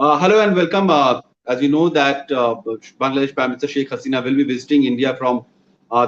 Hello and welcome. As we know that Bangladesh Prime Minister Sheikh Hasina will be visiting India from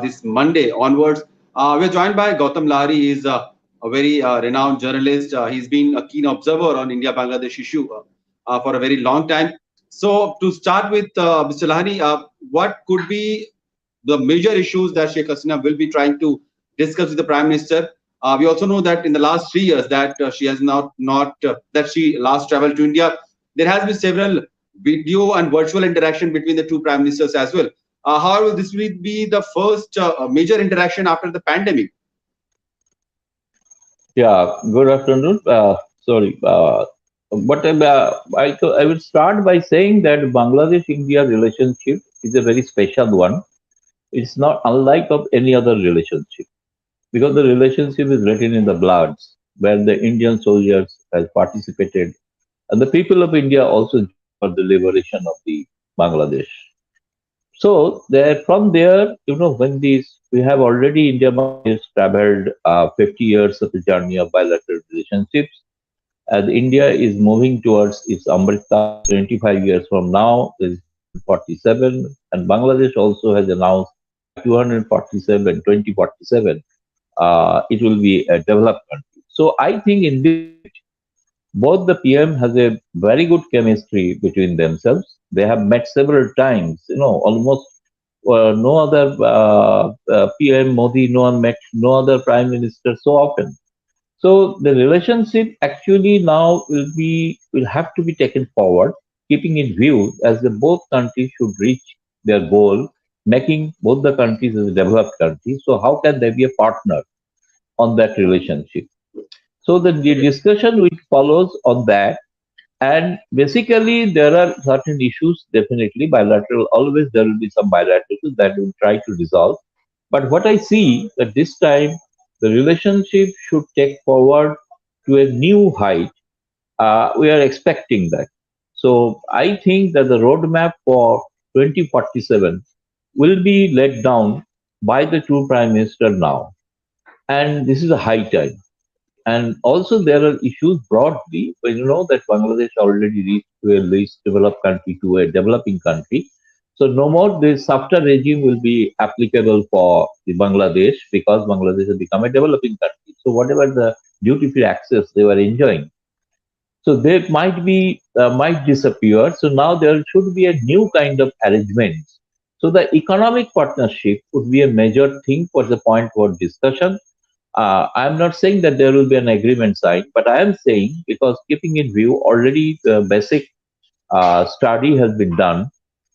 this Monday onwards. We're joined by Gautam Lahari. He's a very renowned journalist. He's been a keen observer on India-Bangladesh issue for a very long time. So to start with, Mr. Lahari, what could be the major issues that Sheikh Hasina will be trying to discuss with the Prime Minister? We also know that in the last 3 years that she has not that she last traveled to India, there has been several video and virtual interaction between the two prime ministers as well. However, this will be the first major interaction after the pandemic. Yeah, good afternoon. Sorry, but I will start by saying that Bangladesh-India relationship is a very special one. It's not unlike of any other relationship because the relationship is written in the bloods, where the Indian soldiers has participated, and the people of India also joined for the liberation of the Bangladesh. So there, from there, when these we have already India Bangladesh traveled 50 years of the journey of bilateral relationships, as India is moving towards its Amrita 25 years from now, is 47, and Bangladesh also has announced by 247, 2047, it will be a developed country. So I think in this both the PM has a very good chemistry between themselves. They have met several times, almost no other PM Modi, no one met no other prime minister so often. So the relationship actually now will have to be taken forward, keeping in view as the both countries should reach their goal, making both the countries as a developed country. So how can they be a partner on that relationship? So the discussion which follows on that, and basically there are certain issues definitely bilateral. Always there will be some bilateral that we will try to resolve. But what I see that this time the relationship should take forward to a new height. We are expecting that. So I think that the roadmap for 2047 will be laid down by the two prime minister now, and this is a high time. And also there are issues broadly, when you know that Bangladesh already reached to a least developed country to a developing country. So no more this SAFTA regime will be applicable for the Bangladesh because Bangladesh has become a developing country. So whatever the duty-free access they were enjoying, so they might disappear. So now there should be a new kind of arrangements. So the economic partnership would be a major thing for the point for discussion. I'm not saying that there will be an agreement signed, but I am saying because keeping in view already the basic study has been done,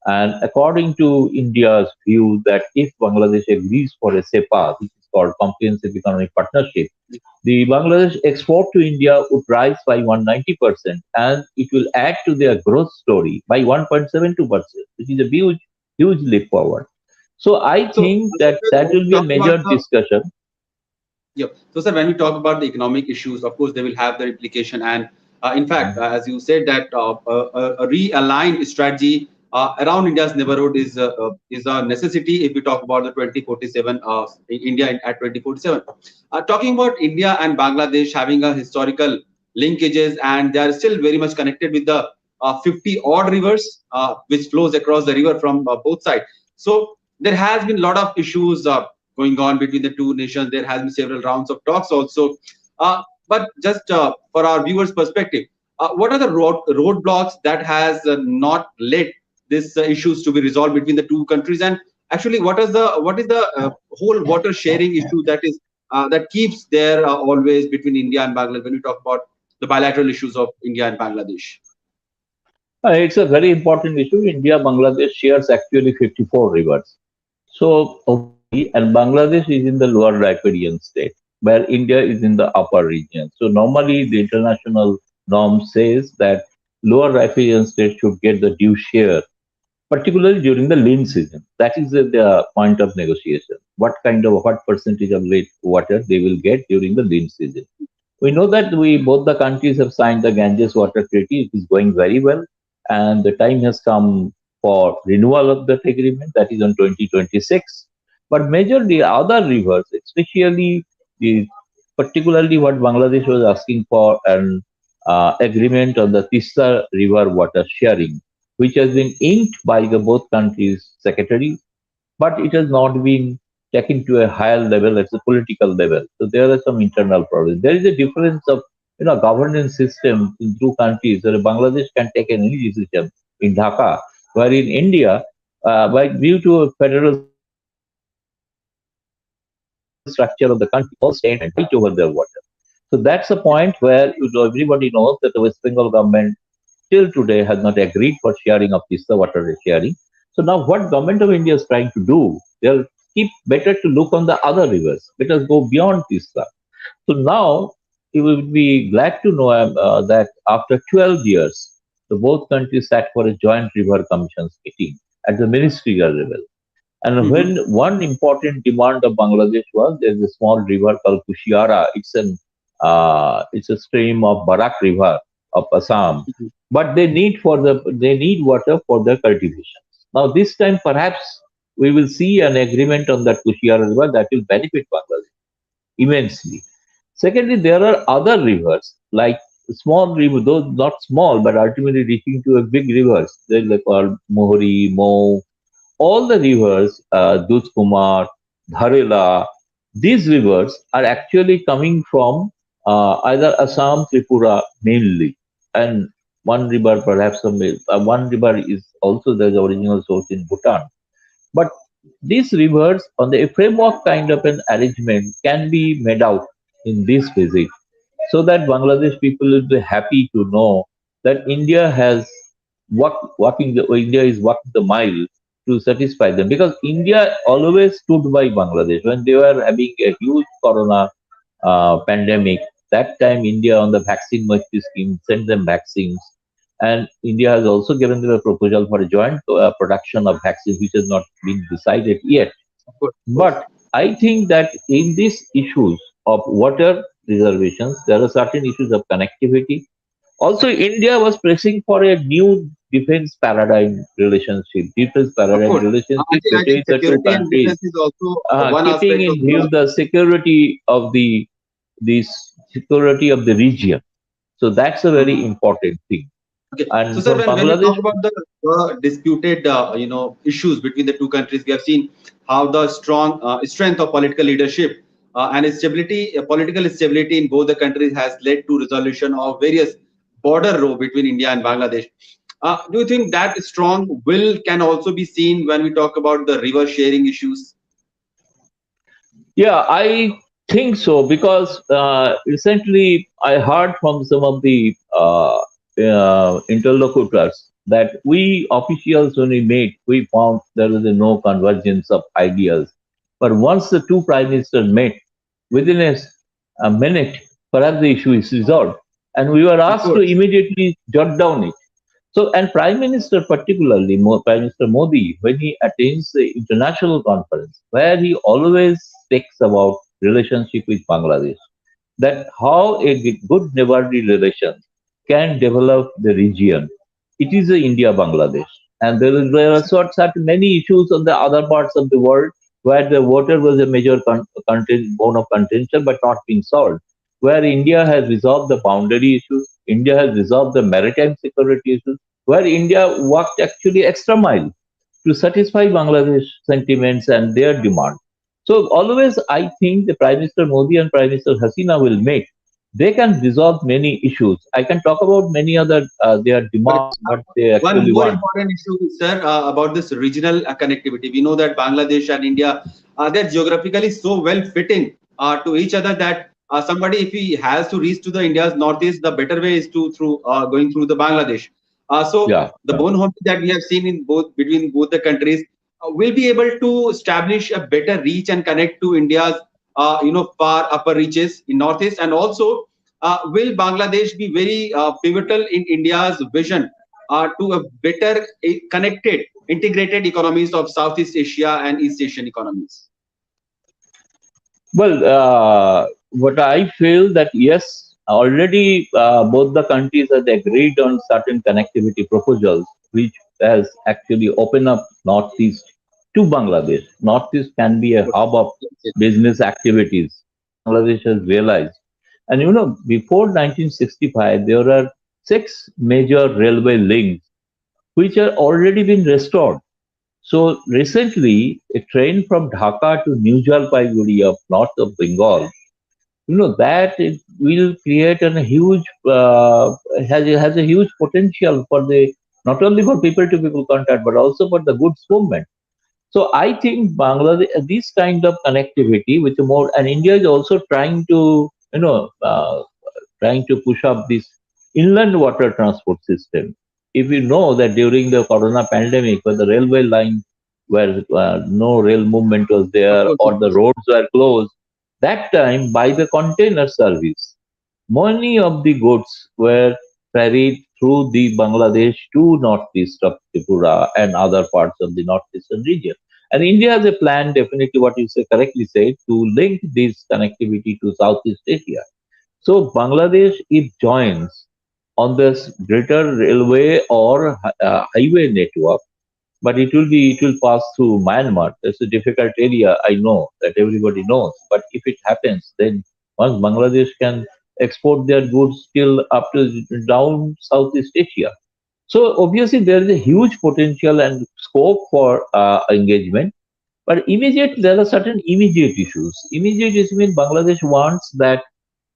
and according to India's view that if Bangladesh agrees for a SEPA, which is called Comprehensive Economic Partnership, the Bangladesh export to India would rise by 190%, and it will add to their growth story by 1.72%, which is a huge leap forward. So I So, think that when that we will be a talk about major the discussion. yeah. So, sir, when we talk about the economic issues, of course, they will have their implication. And in fact, as you said, that a realigned strategy around India's neighborhood is a necessity if we talk about the 2047 India at 2047. Talking about India and Bangladesh having a historical linkages, and they are still very much connected with the 50 odd rivers which flows across the river from both sides. So there has been a lot of issues going on between the two nations. There has been several rounds of talks also. But just for our viewers' perspective, what are the roadblocks that has not led these issues to be resolved between the two countries? And actually, what is the whole water sharing issue that keeps there always between India and Bangladesh when we talk about the bilateral issues of India and Bangladesh? It's a very important issue. India, Bangladesh shares actually 54 rivers. So, and Bangladesh is in the lower riparian state, where India is in the upper region. So, normally the international norm says that lower riparian states should get the due share, particularly during the lean season. That is the point of negotiation. What percentage of late water they will get during the lean season. We know that we both the countries have signed the Ganges Water Treaty. It is going very well, and the time has come for renewal of that agreement. That is on 2026. But majorly other rivers, especially the particularly what Bangladesh was asking for, and agreement on the Tista River water sharing, which has been inked by the both countries' secretary, but it has not been taken to a higher level at the political level. So there are some internal problems. There is a difference of governance system in two countries where Bangladesh can take any decision in Dhaka, where in India, by due to a federal structure of the country, all states have the right over their water. So that's a point where everybody knows that the West Bengal government till today has not agreed for sharing of this water sharing. So now what government of India is trying to do, they'll keep better to look on the other rivers. Let us go beyond Tista. So now you will be glad to know that after 12 years, the both countries sat for a joint river commissions meeting at the ministerial level. And Hmm. when one important demand of Bangladesh was there's a small river called Kushiara. It's a stream of Barak River of Assam, Hmm. but they need water for their cultivations. Now this time perhaps we will see an agreement on that Kushiara River that will benefit Bangladesh immensely. Secondly, there are other rivers like small rivers, those not small but ultimately reaching to a big rivers. They're like called Mohori, Mo, all the rivers, Dudhkumar, Dharela, these rivers are actually coming from either Assam, Tripura mainly, and one river perhaps one river is also the original source in Bhutan. But these rivers, on the framework kind of an arrangement, can be made out in this visit, so that Bangladesh people will be happy to know that India is walking the mile to satisfy them, because India always stood by Bangladesh when they were having a huge corona pandemic. That time, India on the vaccine mercy scheme sent them vaccines, and India has also given them a proposal for a joint production of vaccines, which has not been decided yet. Of course, of course. But I think that in these issues of water reservations, there are certain issues of connectivity. Also, India was pressing for a new defense Of paradigm course. relationship I between think the two security and countries, defense is also one keeping aspect of in view the. the security of the region. So that's a very Mhm. important thing. Okay, so And sir, for when we Bangladesh, talk about the disputed, issues between the two countries, we have seen how the strong strength of political leadership and stability, political stability in both the countries has led to resolution of various border row between India and Bangladesh. Do you think that strong will can also be seen when we talk about the river sharing issues? yeah, I think so, because recently I heard from some of the interlocutors that we officials, when we met, we found there was no convergence of ideas. But once the two prime ministers met, within a minute, perhaps the issue is resolved. And we were Of asked to course, immediately jot down it. So, and Prime Minister, particularly Prime Minister Modi, when he attends the international conference, where he always speaks about relationship with Bangladesh, that how a good neighborly relation can develop the region. It is a India-Bangladesh, and there are certain many issues on the other parts of the world where the water was a major bone of contention, but not being solved. Where India has resolved the boundary issues, India has resolved the maritime security issues, where India walked actually extra mile to satisfy Bangladesh sentiments and their demand. So always I think the Prime Minister Modi and Prime Minister Hasina will meet. They can resolve many issues. I can talk about many other their okay. demands, what they One actually more want. important issue, sir, about this regional connectivity. We know that Bangladesh and India, they're geographically so well fitting to each other that somebody, if he has to reach to the India's northeast, the better way is to through going through the Bangladesh. So Yeah, the bone honesty that we have seen in both between both the countries will be able to establish a better reach and connect to India's far upper reaches in northeast, and also will Bangladesh be very pivotal in India's vision to a better connected, integrated economies of Southeast Asia and East Asian economies. well, what I feel that yes, already both the countries have agreed on certain connectivity proposals, which has actually opened up Northeast to Bangladesh. Northeast can be a hub of Yes, yes. business activities. Bangladesh has realized. And before 1965, there are six major railway links which are already been restored. So recently, a train from Dhaka to New Jalpaiguri of north of Bengal, that it will create a huge has a huge potential for the not only for people to people contact but also for the goods movement. So I think Bangladesh, this kind of connectivity with more, and India is also trying to, trying to push up this inland water transport system. If you know that during the corona pandemic, when the railway line where no rail movement was Of there course, of or the course. roads were closed, that time by the container service, many of the goods were ferried through the Bangladesh to northeast of Tripura and other parts of the northeastern region. And India has a plan, definitely what you say correctly said, to link this connectivity to Southeast Asia. So Bangladesh, it joins on this greater railway or highway network, but it will pass through Myanmar. It's a difficult area, I know that everybody knows. But if it happens, then once Bangladesh can export their goods till up to down Southeast Asia. So obviously there is a huge potential and scope for engagement. But immediate, there are certain immediate issues. Immediate issues mean Bangladesh wants that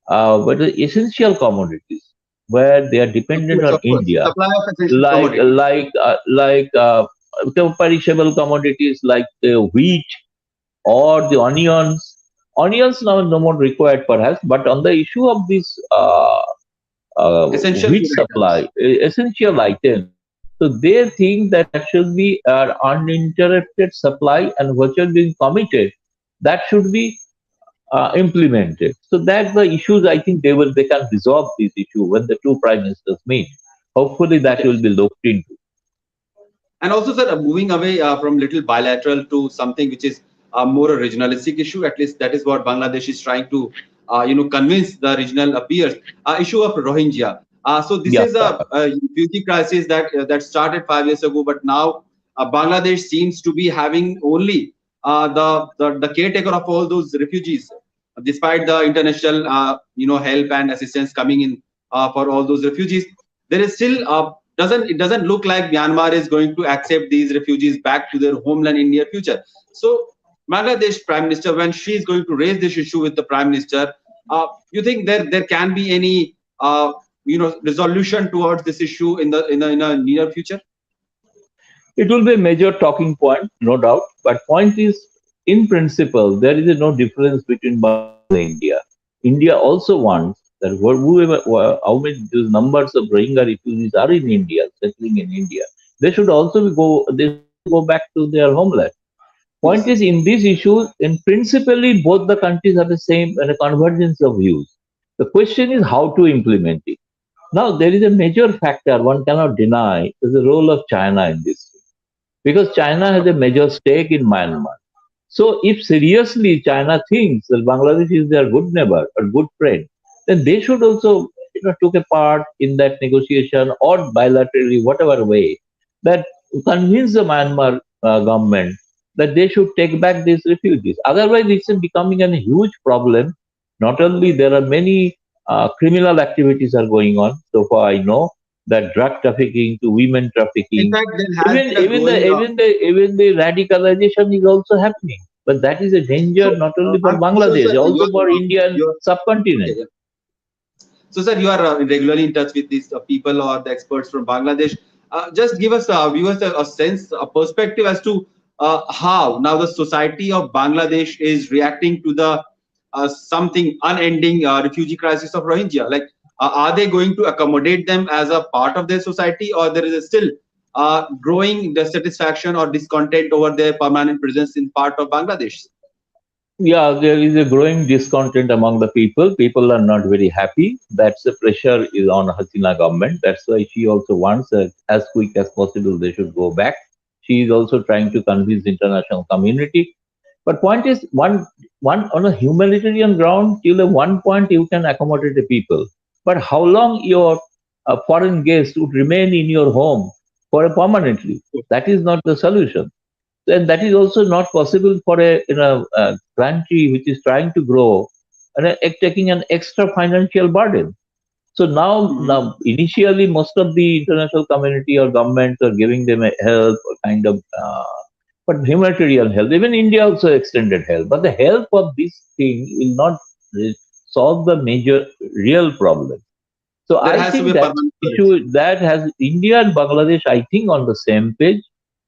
but the essential commodities where they are Of dependent course, on of course. India, Supply of essential like commodities. perishable commodities like wheat or the onions. Onions now no more required perhaps, but on the issue of this Essential wheat food supply, items. essential items. So they think that should be an uninterrupted supply, and what is being committed, that should be implemented. So that's the issues. I think they can resolve this issue when the two prime ministers meet. Hopefully that will Yes. be looked into. And also, sir, moving away from little bilateral to something which is more a regionalistic issue. At least that is what Bangladesh is trying to, convince the regional peers. Issue of Rohingya. So this Yeah, is a refugee crisis that started 5 years ago, but now Bangladesh seems to be having only the caretaker of all those refugees, despite the international help and assistance coming in for all those refugees. There is still doesn't look like Myanmar is going to accept these refugees back to their homeland in near future. So Bangladesh Prime Minister, when she is going to raise this issue with the Prime Minister, you think there can be any resolution towards this issue in a near future? it will be a major talking point, no doubt. But point is, in principle, there is no difference between Bangladesh and India. India also wants that how many these numbers of Rohingya refugees are in India, settling in India, they should also go. They should also go back to their homeland. Point Yes. is, in these issues, in principally, both the countries have the same and a convergence of views. The question is how to implement it. Now, there is a major factor one cannot deny is the role of China in this, because China has a major stake in Myanmar. So, if seriously China thinks that Bangladesh is their good neighbor or good friend, then they should also take a part in that negotiation or bilaterally, whatever way, that convince the Myanmar government that they should take back these refugees. Otherwise, it's becoming a huge problem. Not only there are many criminal activities are going on. So far, I know that drug trafficking to women In trafficking, fact, there has even been a even the growing. even the even the radicalization is also happening. But that is a danger So not only for I'm sure, Bangladesh, sir, also for Indian you're okay. subcontinent. Yeah. So, sir, you are regularly in touch with these people or the experts from Bangladesh. Just give us, viewers, a sense, a perspective as to how now the society of Bangladesh is reacting to the something unending refugee crisis of Rohingya. Like, are they going to accommodate them as a part of their society, or there is still growing dissatisfaction or discontent over their permanent presence in part of Bangladesh? Yeah, there is a growing discontent among the people. People are not very happy. That's the pressure is on Hasina government. That's why she also wants that as quick as possible they should go back. She is also trying to convince international community. But point is, one on a humanitarian ground, till a one point you can accommodate the people. But how long your foreign guest would remain in your home for a permanently? That is not the solution. And that is also not possible for a country which is trying to grow. and taking an extra financial burden. So Mhm. now, initially, most of the international community or governments are giving them a help, or kind of, but humanitarian help. Even India also extended help. But the help of this thing will not solve the major real problem. So There I has to be think a that permanent solution. issue that has India and Bangladesh, I think, on the same page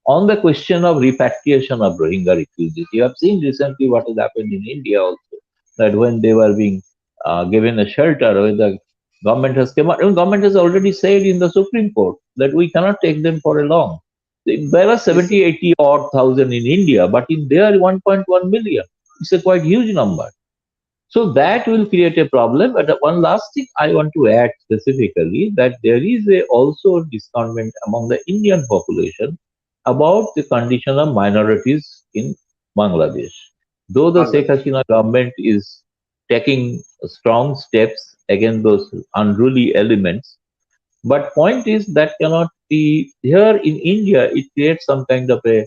on the question of repatriation of Rohingya refugees. You have seen recently what has happened in India also, that when they were being given a shelter, when the government has come out, and government has already said in the Supreme Court that we cannot take them for a long. There are Yes, sir. 70, 80 odd thousand in India, but in there 1.1 million. It's a quite huge number. So that will create a problem. But one last thing I want to add specifically, that there is also discernment among the Indian population about the condition of minorities in Bangladesh. Though the Sheikh Bangladesh. Hasina government is taking strong steps against those unruly elements, but point is that cannot be here in India. It creates some kind of a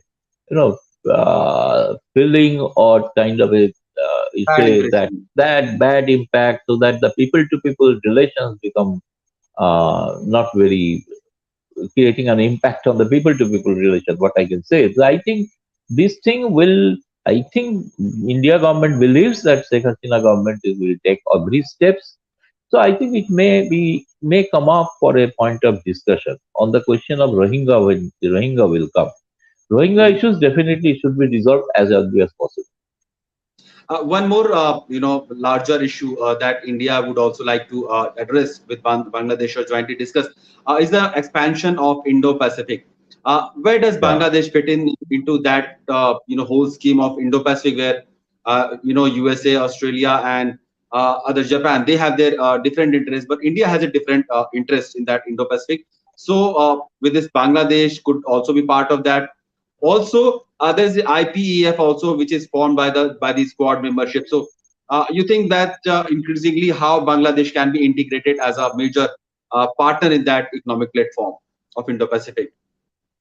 feeling or kind of a you Bad say that impression. that bad impact, so that the people to people relations become not very creating an impact on the people to people relation. What I can say is, I think this thing will. I think India government believes that Sheikh Hasina government will take every steps, so I think it may come up for a point of discussion on the question of Rohingya when the Rohingya will come. Rohingya Mhm. issues definitely should be resolved as early as possible. One more, larger issue that India would also like to address with Bangladesh or jointly discuss is the expansion of Indo-Pacific. Where does Yeah. Bangladesh fit in into that whole scheme of Indo-Pacific, where USA, Australia, and other Japan, they have their different interests, but India has a different interest in that Indo-Pacific. So with this, Bangladesh could also be part of that. Also, there's the IPEF also, which is formed by the Squad membership. So, you think that increasingly how Bangladesh can be integrated as a major partner in that economic platform of Indo-Pacific?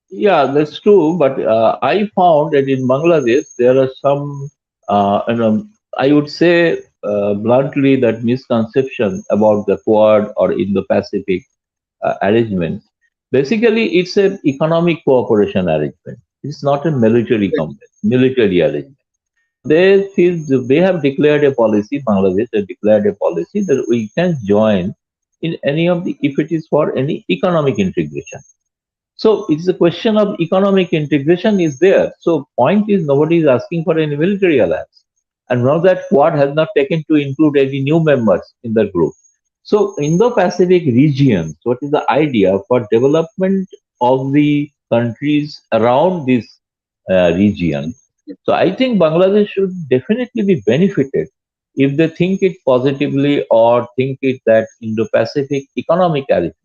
Yeah, that's true. But I found that in Bangladesh there are some, I would say bluntly, that misconception about the Quad or Indo-Pacific arrangement. Basically, it's an economic cooperation arrangement. It's not a military arrangement. So they have declared a policy. Bangladesh has declared a policy that we can join in any of the if it is for any economic integration. So it's a question of economic integration is there. So point is nobody is asking for any military alliance. And now that Quad has not taken to include any new members in the group. So Indo-Pacific region, what is the idea for development of the countries around this region? So I think Bangladesh should definitely be benefited if they think it positively or think it that Indo-Pacific economic arrangement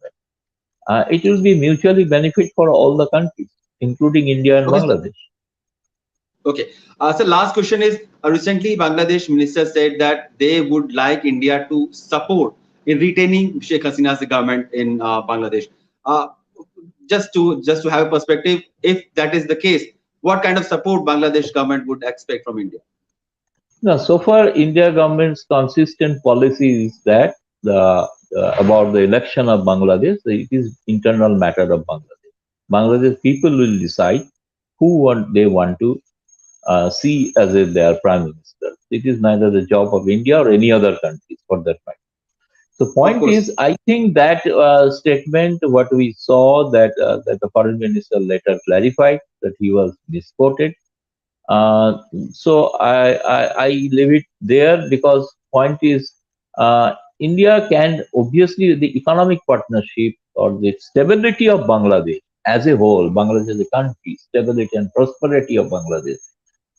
it will be mutually benefit for all the countries, including India and Okay. Bangladesh. Okay. So last question is, recently Bangladesh minister said that they would like India to support in retaining Sheikh Hasina's government in Bangladesh. Uh, just to have a perspective, if that is the case, what kind of support Bangladesh government would expect from India? Now, so far, India government's consistent policy is that about the election of Bangladesh, it is internal matter of Bangladesh. Bangladesh people will decide they want to see as their prime minister. It is neither the job of India or any other countries for that matter. So Of point course. is, I think that statement, what we saw that the foreign minister later clarified that he was misquoted. Uh, so I leave it there because point is, India can obviously the economic partnership or the stability of Bangladesh as a whole, Bangladesh as a country, stability and prosperity of Bangladesh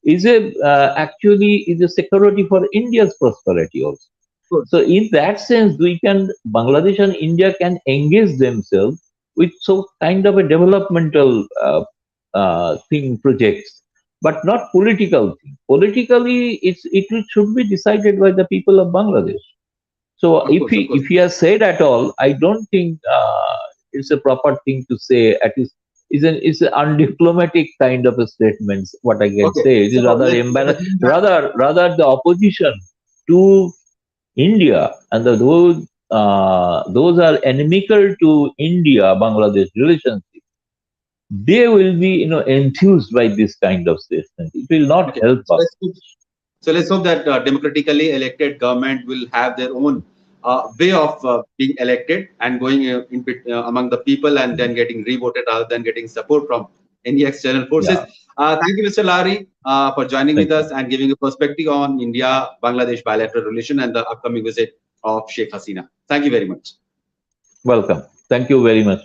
is a actually is a security for India's prosperity also. Of course. So in that sense, Bangladesh and India can engage themselves with so kind of a developmental thing projects, but not political thing. Politically, should be decided by the people of Bangladesh. So Of course. Of course. if he has said at all, I don't think it's a proper thing to say. At least is an undiplomatic kind of a statement. What I can Okay. say it is So rather let's embarrass assume that. rather the opposition to India and those are inimical to India Bangladesh relationship, they will be enthused by this kind of statement. It will not Okay. help So us. let's hope that democratically elected government will have their own way of being elected and going among the people and then getting revoted rather than getting support from any external forces. Yeah, Thank you, Mr. Lari, for joining with thank you. us and giving a perspective on India-Bangladesh bilateral relation and the upcoming visit of Sheikh Hasina. Thank you very much. Welcome. Thank you very much.